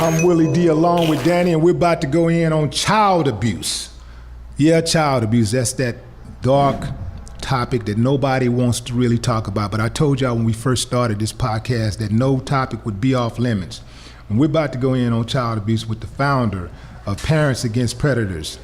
I'm Willie D along with Danny, and we're about to go in on child abuse. Yeah, child abuse, that's that dark topic that nobody wants to really talk about. But I told y'all when we first started this podcast that no topic would be off limits. And we're about to go in on child abuse with the founder of Parents Against Predators,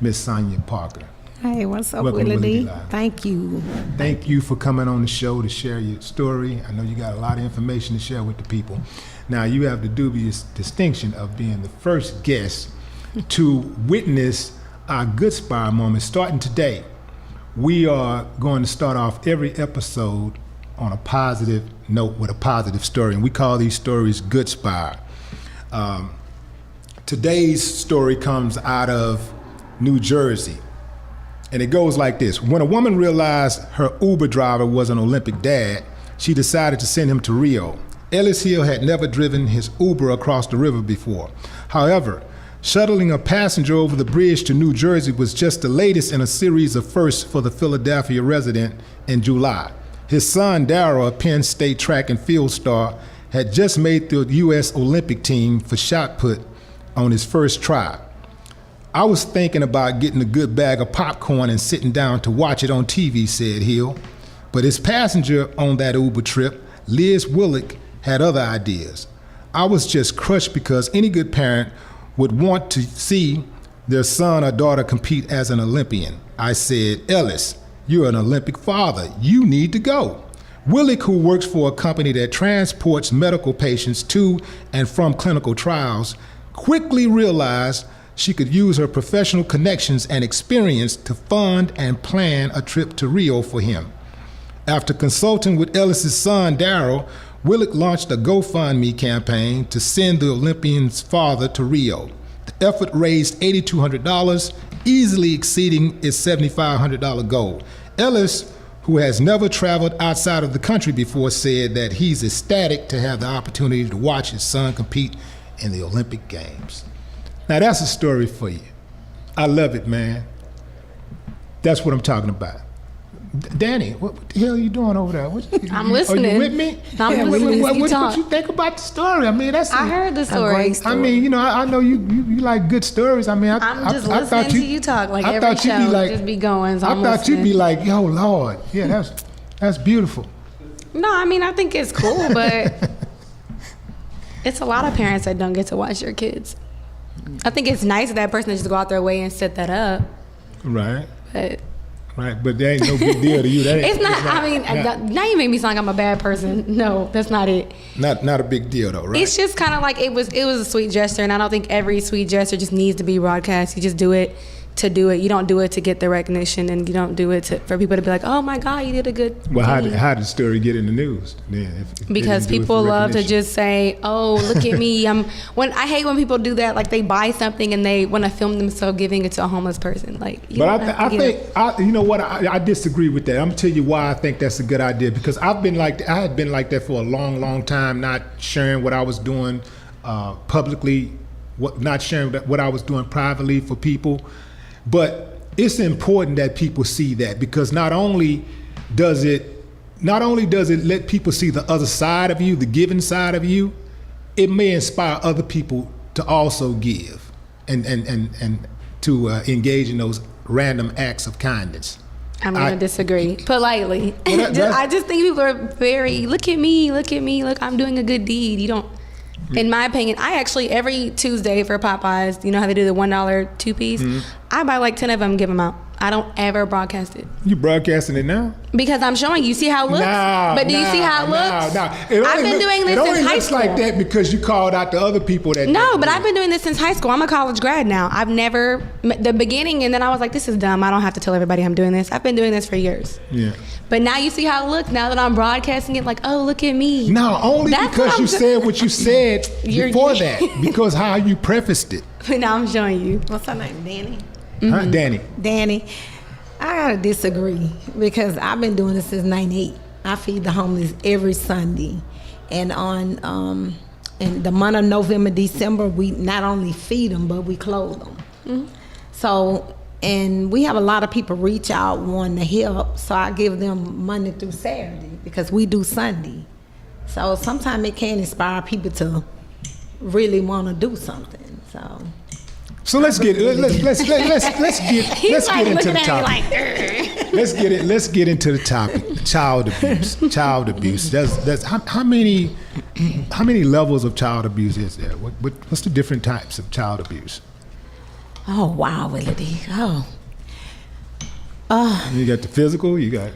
Miss Sonia Parker. Hey, what's up, Welcome, Willie D? Thank you. Thank you for coming on the show to share your story. I know you got a lot of information to share with the people. Now, you have the dubious distinction of being the first guest to witness our Good Spire moment. Starting today, we are going to start off every episode on a positive note with a positive story, and we call these stories Good Spire. Today's story comes out of New Jersey. And it goes like this. When a woman realized her Uber driver was an Olympic dad, she decided to send him to Rio. Ellis Hill had never driven his Uber across the river before. However, shuttling a passenger over the bridge to New Jersey was just the latest in a series of firsts for the Philadelphia resident in July. His son, Darryl, a Penn State track and field star, had just made the U.S. Olympic team for shot put on his first try. I was thinking about getting a good bag of popcorn and sitting down to watch it on TV, said Hill. But his passenger on that Uber trip, Liz Willick, had other ideas. I was just crushed because any good parent would want to see their son or daughter compete as an Olympian. I said, Ellis, you're an Olympic father. You need to go. Willick, who works for a company that transports medical patients to and from clinical trials, quickly realized she could use her professional connections and experience to fund and plan a trip to Rio for him. After consulting with Ellis's son, Darryl, Willick launched a GoFundMe campaign to send the Olympian's father to Rio. The effort raised $8,200, easily exceeding its $7,500 goal. Ellis, who has never traveled outside of the country before, said that he's ecstatic to have the opportunity to watch his son compete in the Olympic Games. Now that's a story for you. I love it, man. That's what I'm talking about. Danny, what the hell are you doing over there? I'm listening. Are you with me? I'm listening. What you think about the story? I mean, I heard the story. I mean, you know, I know you like good stories. I mean, I'm just listening to you talk like every show. Just be going. So I thought you'd be like, yo, Lord, yeah, that's beautiful. No, I mean, I think it's cool, but it's a lot of parents that don't get to watch their kids. I think it's nice of that person to just go out their way and set that up. Right. But there ain't no big deal to you. Now you make me sound like I'm a bad person. No, that's not it. Not a big deal though, right? It's just kind of like it was a sweet gesture, and I don't think every sweet gesture just needs to be broadcast. You just do it to do it. You don't do it to get the recognition, and you don't do it for people to be like, oh my God, you did a good Well, how did the story get in the news? Then, because people love to just say, oh, look at me. I hate when people do that, like they buy something and they want to film themselves giving it to a homeless person. Like, you know what? I disagree with that. I'm gonna tell you why I think that's a good idea. Because I had been like that for a long, long time, not sharing what I was doing publicly, not sharing what I was doing privately for people. But it's important that people see that, because not only does it let people see the other side of you, the giving side of you, it may inspire other people to also give and to engage in those random acts of kindness. I'm going to disagree politely. I just think people are very, look at me, look, I'm doing a good deed. You don't. In my opinion, I actually, every Tuesday for Popeyes, you know how they do the $1 two-piece? Mm-hmm. I buy like 10 of them and give them out. I don't ever broadcast it. You broadcasting it now? Because I'm showing you. See how it looks? Do you see how it looks? I've been doing this since high school. It only looks like that because you called out the other people that... No, but I've been doing this since high school. I'm a college grad now. I've never... The beginning, and then I was like, this is dumb. I don't have to tell everybody I'm doing this. I've been doing this for years. Yeah. But now you see how it looks. Now that I'm broadcasting it, like, oh, look at me. No, only because you said what you said before that. Because how you prefaced it. But now I'm showing you. What's her name? Danny? Mm-hmm. Huh? Danny. I gotta disagree because I've been doing this since '98. I feed the homeless every Sunday, and on in the month of November, December, we not only feed them but we clothe them. Mm-hmm. So, and we have a lot of people reach out wanting to help. So I give them Monday through Saturday because we do Sunday. So sometimes it can inspire people to really want to do something. So let's get into the topic. Let's get into the topic. Child abuse. That's how many levels of child abuse is there? What's the different types of child abuse? Oh wow, Willity. You got the physical. You got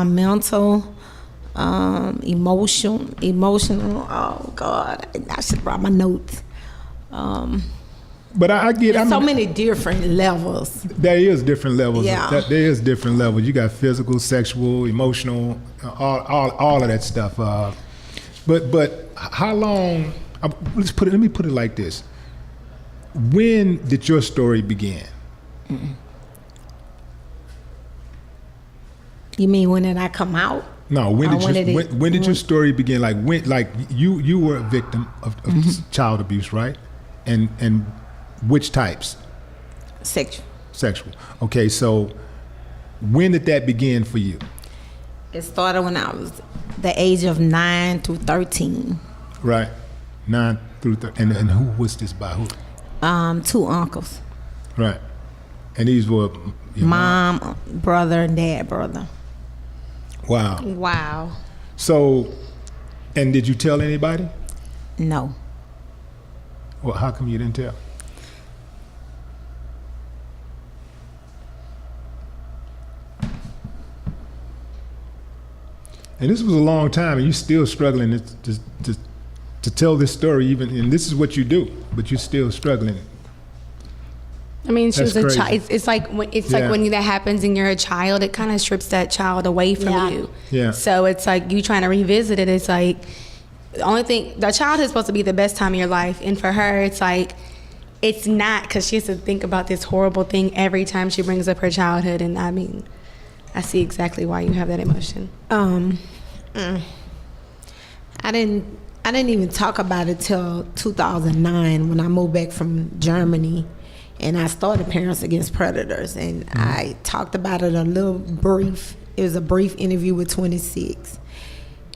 mental, emotional. Oh God, I should write my notes. But I get so many different levels. There is different levels. Yeah. There is different levels. You got physical, sexual, emotional, all of that stuff. But how long? Let me put it like this. When did your story begin? You mean when did I come out? No, when did your story begin? Like you were a victim of child abuse, right? And which types? Sexual. Okay, so when did that begin for you? It started when I was the age of 9 through 13. Right, 9 through 13. And who was this by? Who? 2 uncles. Right, and these were your mom, brother, and dad brother. Wow. So, and did you tell anybody? No. Well, how come you didn't tell? And this was a long time, and you're still struggling to tell this story. And this is what you do, but you're still struggling. I mean, she That's was a crazy. child. It's like when that happens and you're a child, it kind of strips that child away from you. Yeah. So it's like you trying to revisit it. It's like the only thing, the childhood is supposed to be the best time of your life, and for her, it's like it's not, because she has to think about this horrible thing every time she brings up her childhood. And I mean, I see exactly why you have that emotion. I didn't even talk about it till 2009 when I moved back from Germany, and I started Parents Against Predators, and I talked about it a little brief. It was a brief interview with 26.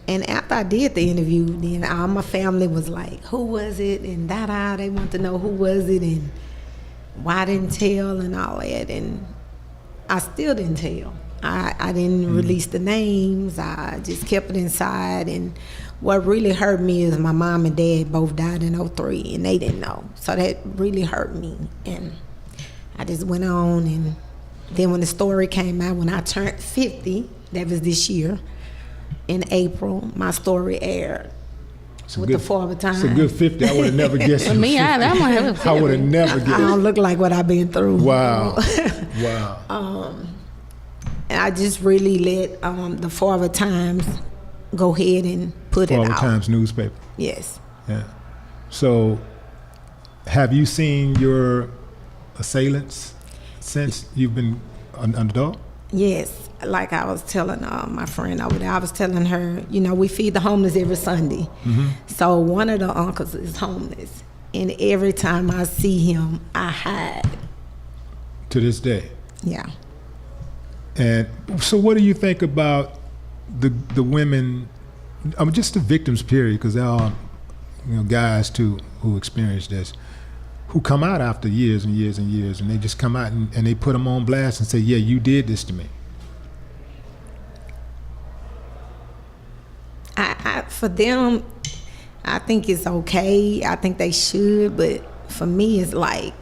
And after I did the interview, then all my family was like, who was it? And they want to know who was it and why I didn't tell and all that. And I still didn't tell. I didn't release the names. I just kept it inside. And what really hurt me is my mom and dad both died in 2003, and they didn't know. So that really hurt me. And I just went on. And then when the story came out, when I turned 50, that was this year, in April, my story aired the Father Time. It's a good 50. I would have never guessed. For me, I would have never guessed. I don't look like what I've been through. Wow. And I just really let the Father Times go ahead and put it out. Father Times newspaper. Yes. Yeah. So, have you seen your assailants since you've been an adult? Yes. Like I was telling my friend over there, I was telling her, we feed the homeless every Sunday. Mm-hmm. So one of the uncles is homeless. And every time I see him, I hide. To this day? Yeah. And so what do you think about the women, just the victims, period, because they're all guys too who experience this, who come out after years and years and years, and they just come out and they put them on blast and say, yeah, you did this to me. For them, I think it's okay. I think they should, but for me, it's like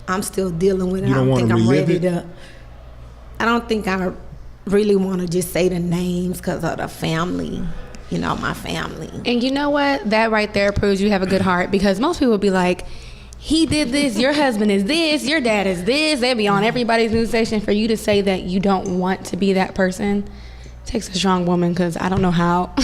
I'm still dealing with it. You don't want to relive it? I don't think I really want to just say the names because of the family, my family. And you know what? That right there proves you have a good heart, because most people would be like, he did this, your husband is this, your dad is this. They'd be on everybody's news station. For you to say that you don't want to be that person takes a strong woman, because I don't know how.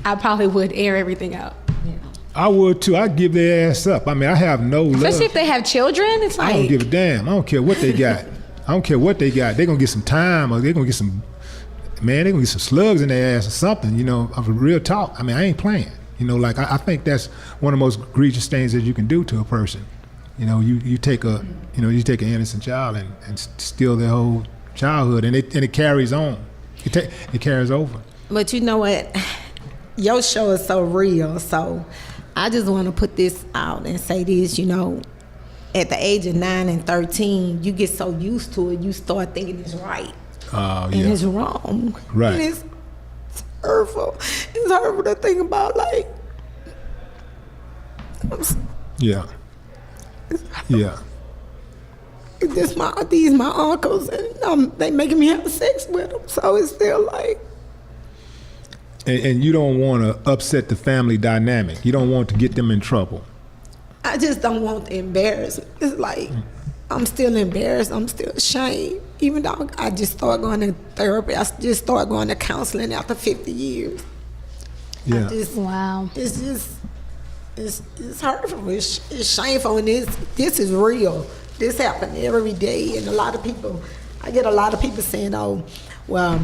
I probably would air everything out. Yeah. I would too. I'd give their ass up. I mean, I have no love. Especially if they have children. It's like, I don't give a damn. I don't care what they got. I don't care what they got. They're going to get some time, or they're going to get some, they're going to get some slugs in their ass or something, of a real talk. I mean, I ain't playing. I think that's one of the most egregious things that you can do to a person. You take an innocent child and steal their whole childhood, and it carries on. It carries over. But you know what? Your show is so real, so I just want to put this out and say this, at the age of 9 and 13, you get so used to it, you start thinking it's right. And it's wrong. Right. And it's hurtful. It's hurtful to think about, like, yeah. These my uncles, and they making me have sex with them. So it's still like. And you don't want to upset the family dynamic. You don't want to get them in trouble. I just don't want the embarrassment. It's like I'm still embarrassed. I'm still ashamed. Even though I just started going to therapy, I just started going to counseling after 50 years. Yeah. Wow. It's just. It's hurtful. It's shameful, and this is real. This happens every day, and I get a lot of people saying, "Oh, well,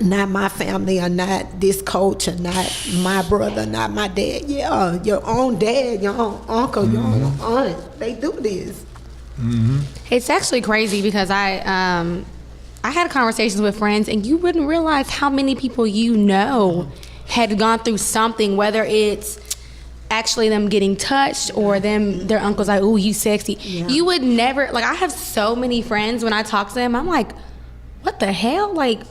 not my family, or not this coach, or not my brother, not my dad." Yeah, your own dad, your own uncle, your own aunt, they do this. Mm-hmm. It's actually crazy because I had conversations with friends, and you wouldn't realize how many people had gone through something, whether it's actually them getting touched or their uncle's like, "Ooh, you sexy." Yeah. You would never, like, I have so many friends, when I talk to them, I'm like, what the hell? Like,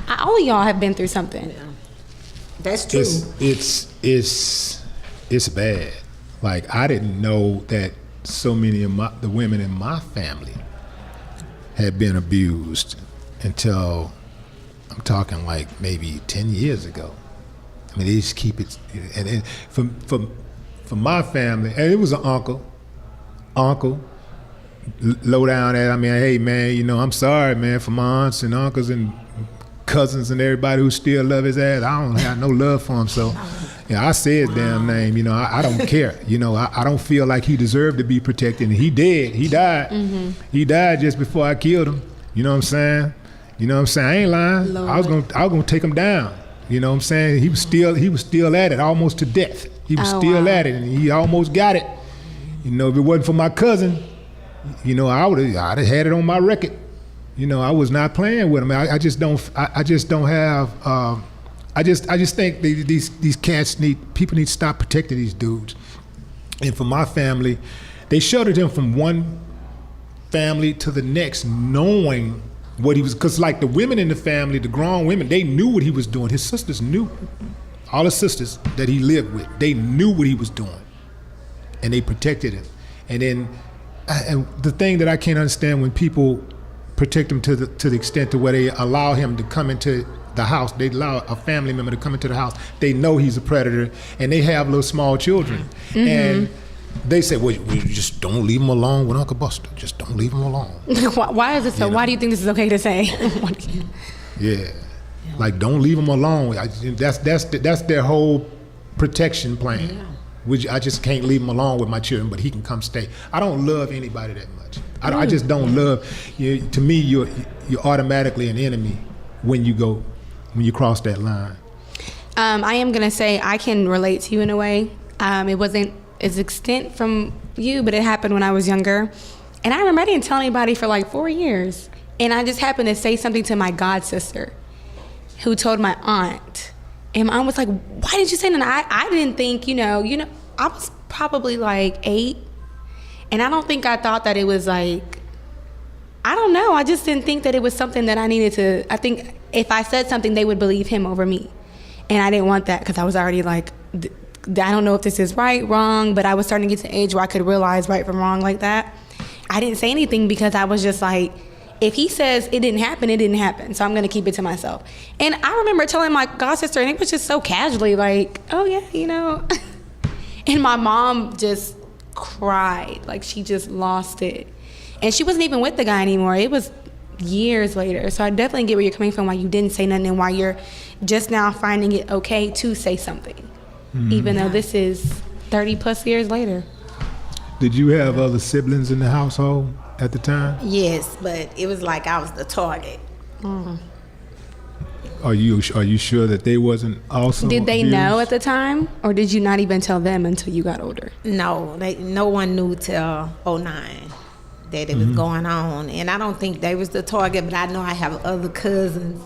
all of y'all have been through something. Yeah. That's true. It's bad. Like, I didn't know that so many of the women in my family had been abused until, I'm talking like maybe 10 years ago. I mean, they just keep it, and for my family, and it was an uncle, low down at, I mean, hey man, I'm sorry, man, for my aunts and uncles and cousins and everybody who still love his ass. I don't have no love for him, so I say his damn name. I don't care. I don't feel like he deserved to be protected. And he did. He died. Mm-hmm. He died just before I killed him. You know what I'm saying? I ain't lying. Lord. I was gonna take him down. You know what I'm saying? He was still at it, almost to death. He was still at it, and he almost got it. If it wasn't for my cousin, I'd have had it on my record. I was not playing with him. I just don't have. I just think these cats people need to stop protecting these dudes. And for my family, they sheltered him from one family to the next, knowing what he was, because like the women in the family, the grown women, they knew what he was doing. His sisters knew, all his sisters that he lived with, they knew what he was doing, and they protected him. And then, and the thing that I can't understand, when people protect him to the extent to where they allow him to come into the house, they allow a family member to come into the house, they know he's a predator, and they have little small children. Mm-hmm. And they say, well, you just don't leave him alone with Uncle Buster. Just don't leave him alone. Why is it so? Why do you think this is okay to say? Yeah. Like, don't leave him alone. That's their whole protection plan. Yeah. Which I just can't leave him alone with my children, but he can come stay. I don't love anybody that much. I just don't love. To me, you're automatically an enemy when you cross that line. I am gonna say I can relate to you in a way. It wasn't as extent from you, but it happened when I was younger. And I remember I didn't tell anybody for like 4 years. And I just happened to say something to my god sister, who told my aunt. And my aunt was like, why did you say that? I didn't think, I was probably like 8. And I don't think I thought that it was like, I don't know. I just didn't think that it was something that I needed to, I think if I said something, they would believe him over me. And I didn't want that, because I was already like, I don't know if this is right, wrong, but I was starting to get to an age where I could realize right from wrong like that. I didn't say anything because I was just like, if he says it didn't happen, so I'm gonna keep it to myself. And I remember telling my god sister, and it was just so casually, like, oh yeah, And my mom just cried, like she just lost it. And she wasn't even with the guy anymore. It was years later. So I definitely get where you're coming from, why you didn't say nothing and why you're just now finding it okay to say something. Mm-hmm. Even though this is 30 plus years later. Did you have other siblings in the household at the time? Yes, but it was like I was the target. Mm. Are you sure that they wasn't also Did they abused? know at the time, or did you not even tell them until you got older? No, no one knew till 2009 that it was going on. And I don't think they was the target, but I know I have other cousins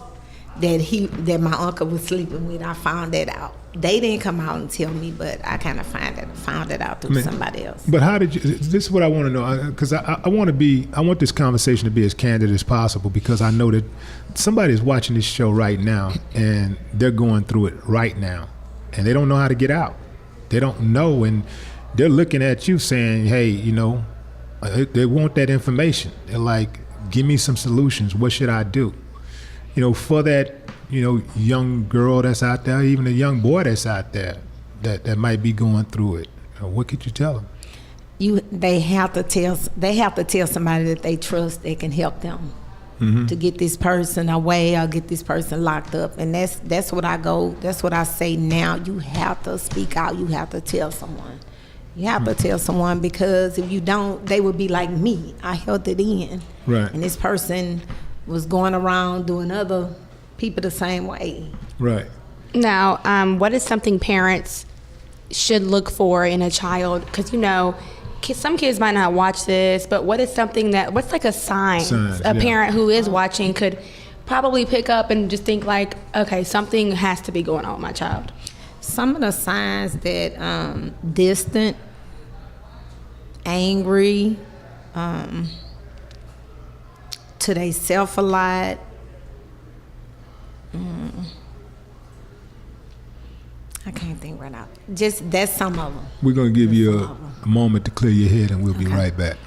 that my uncle was sleeping with. I found that out. They didn't come out and tell me, but I kind of found it out through somebody else. But how did you? This is what I want to know, because I want this conversation to be as candid as possible, because I know that somebody is watching this show right now and they're going through it right now, and they don't know how to get out. They don't know, and they're looking at you saying, "Hey, they want that information. They're like, give me some solutions. What should I do?" For that, young girl that's out there, even a young boy that's out there that might be going through it. What could you tell them? They have to tell somebody that they trust that can help them to get this person away or get this person locked up. And that's what I say now. You have to speak out. You have to tell someone. You have to tell someone, because if you don't, they would be like me. I held it in. Right. And this person was going around doing other people the same way. Right. Now, what is something parents should look for in a child? Because some kids might not watch this, but what's like a sign a parent who is watching could probably pick up and just think like, okay, something has to be going on with my child? Some of the signs that distant, angry, to they self a lot. I can't think right now. Just that's some of them. We're going to give you a moment to clear your head, and we'll be right back.